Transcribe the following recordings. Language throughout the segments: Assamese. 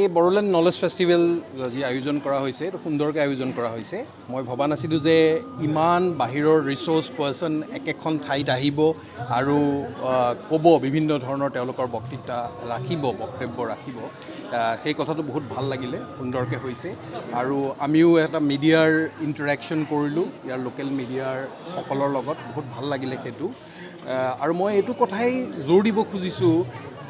এই বড়োলেণ্ড নলেজ ফেষ্টিভেল যি আয়োজন কৰা হৈছে এইটো সুন্দৰকৈ আয়োজন কৰা হৈছে মই ভবা নাছিলোঁ যে ইমান বাহিৰৰ ৰিচোৰ্চ পাৰ্চন একেখন ঠাইত আহিব আৰু ক'ব বিভিন্ন ধৰণৰ তেওঁলোকৰ বক্তৃতা ৰাখিব বক্তব্য ৰাখিব সেই কথাটো বহুত ভাল লাগিলে সুন্দৰকৈ হৈছে আৰু আমিও এটা মিডিয়াৰ ইণ্টাৰেকশ্যন কৰিলোঁ ইয়াৰ লোকেল মিডিয়াৰ সকলৰ লগত বহুত ভাল লাগিলে সেইটো আৰু মই এইটো কথাই জোৰ দিব খুজিছোঁ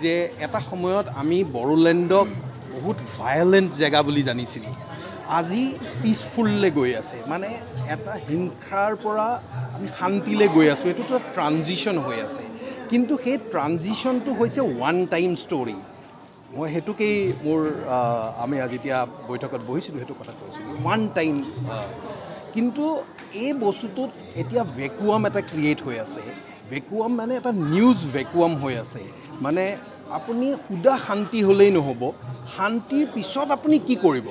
যে এটা সময়ত আমি বড়োলেণ্ডক বহুত ভায়লেণ্ট জেগা বুলি জানিছিলোঁ আজি পিচফুললৈ গৈ আছে মানে এটা হিংসাৰ পৰা আমি শান্তিলৈ গৈ আছোঁ এইটোতো ট্ৰানজিশ্যন হৈ আছে কিন্তু সেই ট্ৰানজিশ্যনটো হৈছে ওৱান টাইম ষ্টৰি মই সেইটোকেই মোৰ আমি যেতিয়া বৈঠকত বহিছিলোঁ সেইটো কথা কৈছিলোঁ ওৱান টাইম কিন্তু এই বস্তুটোত এতিয়া ভেকুৱাম এটা ক্ৰিয়েট হৈ আছে ভেকুৱাম মানে এটা নিউজ ভেকুৱাম হৈ আছে মানে আপুনি সুদা শান্তি হ'লেই নহ'ব শান্তিৰ পিছত আপুনি কি কৰিব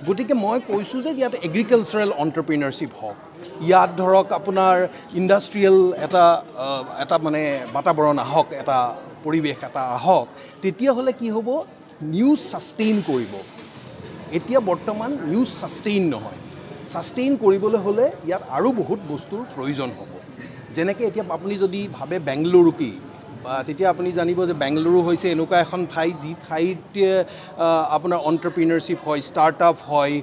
গতিকে মই কৈছোঁ যে ইয়াত এগ্ৰিকালচাৰেল এণ্টাৰপ্ৰিনাৰশ্বিপ হওক ইয়াত ধৰক আপোনাৰ ইণ্ডাষ্ট্ৰিয়েল এটা মানে বাতাবৰণ আহক এটা পৰিৱেশ এটা আহক তেতিয়াহ'লে কি হ'ব নিউজ ছাষ্টেইন কৰিব এতিয়া বৰ্তমান নিউজ ছাষ্টেইন নহয় ছাষ্টেইন কৰিবলৈ হ'লে ইয়াত আৰু বহুত বস্তুৰ প্ৰয়োজন হ'ব যেনেকৈ এতিয়া আপুনি যদি ভাবে বেংগালুৰু কি তেতিয়া আপুনি জানিব যে বেংগালুৰু হৈছে এনেকুৱা এখন ঠাই যি ঠাইত আপোনাৰ এণ্টাৰপ্ৰিনাৰশ্বিপ হয় ষ্টাৰ্টআপ হয়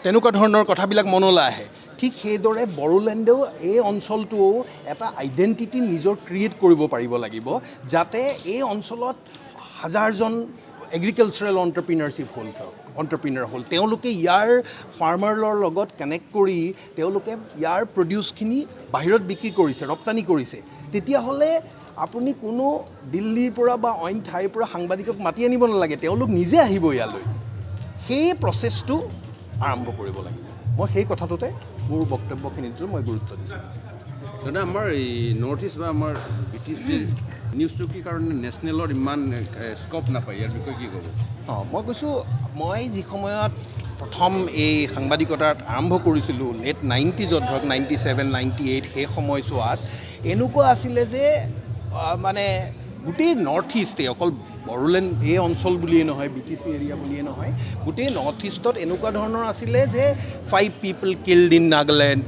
তেনেকুৱা ধৰণৰ কথাবিলাক মনলৈ আহে ঠিক সেইদৰে বড়োলেণ্ডেও এই অঞ্চলটোও এটা আইডেণ্টিটি নিজৰ ক্ৰিয়েট কৰিব পাৰিব লাগিব যাতে এই অঞ্চলত হাজাৰজন এগ্ৰিকালচাৰেল এণ্টাৰপ্ৰিনাৰ হ'ল তেওঁলোকে ইয়াৰ ফাৰ্মাৰৰ লগত কানেক্ট কৰি তেওঁলোকে ইয়াৰ প্ৰডিউচখিনি বাহিৰত বিক্ৰী কৰিছে ৰপ্তানি কৰিছে তেতিয়াহ'লে আপুনি কোনো দিল্লীৰ পৰা বা অইন ঠাইৰ পৰা সাংবাদিকক মাতি আনিব নালাগে তেওঁলোক নিজে আহিব ইয়ালৈ সেই প্ৰচেছটো আৰম্ভ কৰিব লাগিব মই সেই কথাটোতে মোৰ বক্তব্যখিনিত মই গুৰুত্ব দিছোঁ দাদা আমাৰ এই নৰ্থ ইষ্ট বা আমাৰ BTC নিউজটো কি কাৰণে নেশ্যনেলৰ ইমান স্ক'প নাপায় ইয়াৰ বিষয়ে কি ক'ব মই কৈছোঁ মই যি সময়ত প্ৰথম এই সাংবাদিকতাত আৰম্ভ কৰিছিলোঁ লেট 90s ধৰক 97, 98 সেই সময়ছোৱাত এনেকুৱা আছিলে যে মানে গোটেই নৰ্থ ইষ্টে অকল বড়োলেণ্ড এই অঞ্চল বুলিয়েই নহয় BTC এৰিয়া বুলিয়েই নহয় গোটেই নৰ্থ ইষ্টত এনেকুৱা ধৰণৰ আছিলে যে 5 people killed in নাগালেণ্ড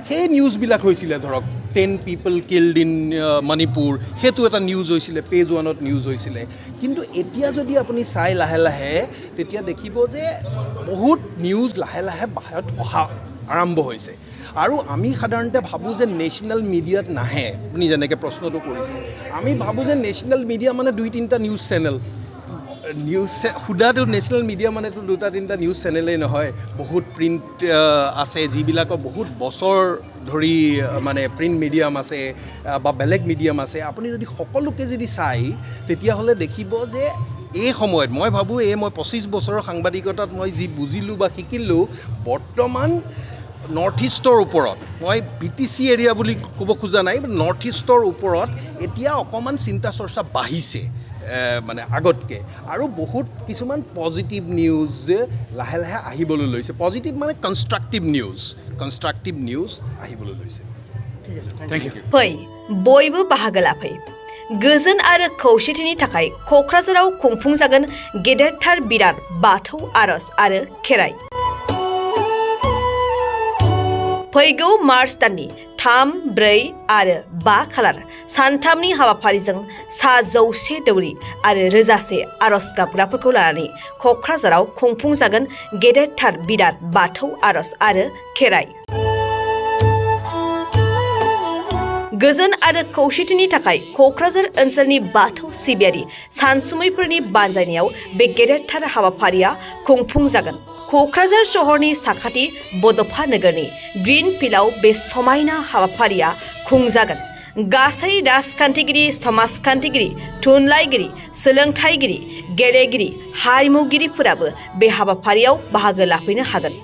সেই নিউজবিলাক হৈছিলে ধৰক 10 people killed in মণিপুৰ সেইটো এটা নিউজ হৈছিলে পেজ 1ত নিউজ হৈছিলে কিন্তু এতিয়া যদি আপুনি চাই লাহে লাহে তেতিয়া দেখিব যে বহুত নিউজ লাহে লাহে বাহিৰত অহা আৰম্ভ হৈছে আৰু আমি সাধাৰণতে ভাবোঁ যে নেশ্যনেল মিডিয়াত নাহে আপুনি যেনেকৈ প্ৰশ্নটো কৰিছে আমি ভাবোঁ যে নেশ্যনেল মিডিয়া মানে 2-3টা নিউজ চেনেল সুদাটো নেশ্যনেল মিডিয়া মানেতো 2-3টা নিউজ চেনেলেই নহয় বহুত প্ৰিণ্ট আছে যিবিলাকৰ বহুত বছৰ ধৰি মানে প্ৰিণ্ট মিডিয়াম আছে বা বেলেগ মিডিয়াম আছে আপুনি যদি সকলোকে যদি চাই তেতিয়াহ'লে দেখিব যে এই সময়ত মই ভাবোঁ মই 25 বছৰৰ সাংবাদিকতাত মই যি বুজিলোঁ বা শিকিলোঁ বৰ্তমান নৰ্থ ইষ্টৰ ওপৰত মই BTC এৰিয়া বুলি ক'ব খোজা নাই নৰ্থ ইষ্টৰ ওপৰত এতিয়া অকণমান চিন্তা চৰ্চা বাঢ়িছে মানে আগতকৈ আৰু বহুত কিছুমান পজিটিভ নিউজ লাহে লাহে আহিবলৈ লৈছে পজিটিভ মানে কনষ্ট্ৰাক্টিভ নিউজ আহিবলৈ লৈছে थैंक यू फै बयबो बाहागो लाफै गोजोन आरो खौसेथिनि थाखाय क'क्राझाराव खुंफुंजागोन गेदेरथार बिराद बाथौ आरज आरो खेराइ फैगौ मार्च दाननि 3, 4 आरो 5 खालार सानथामनि हाबाफारिजों 100 दौरि आरो रोजासे आरज गाबग्राफोरखौ लानानै क'क्राझाराव खुंफुंजागोन गेदेरथार बिराद बाथौ आरज आरो खेराइ गोजोन आरो खौसेथिनि थाखाय क'क्राझार ओनसोलनि बाथौ सिबियारि सानसुमैफोरनि बानजायनायाव बे गेदेरथार हाबाफारिया खुंफुंजागोन क'क्राझार शहरनि साखाथि बड'फा नोगोरनि ग्रीन फिल्डआव बे समायना हाबाफारिया खुंजागोन गासै राजखान्थिगिरि समाजखान्थिगिरि थुनलाइगिरि सोलोंथाइगिरि गेलेगिरि हारिमुगिरिफोराबो बे हाबाफारियाव बाहागो लाफैनो हागोन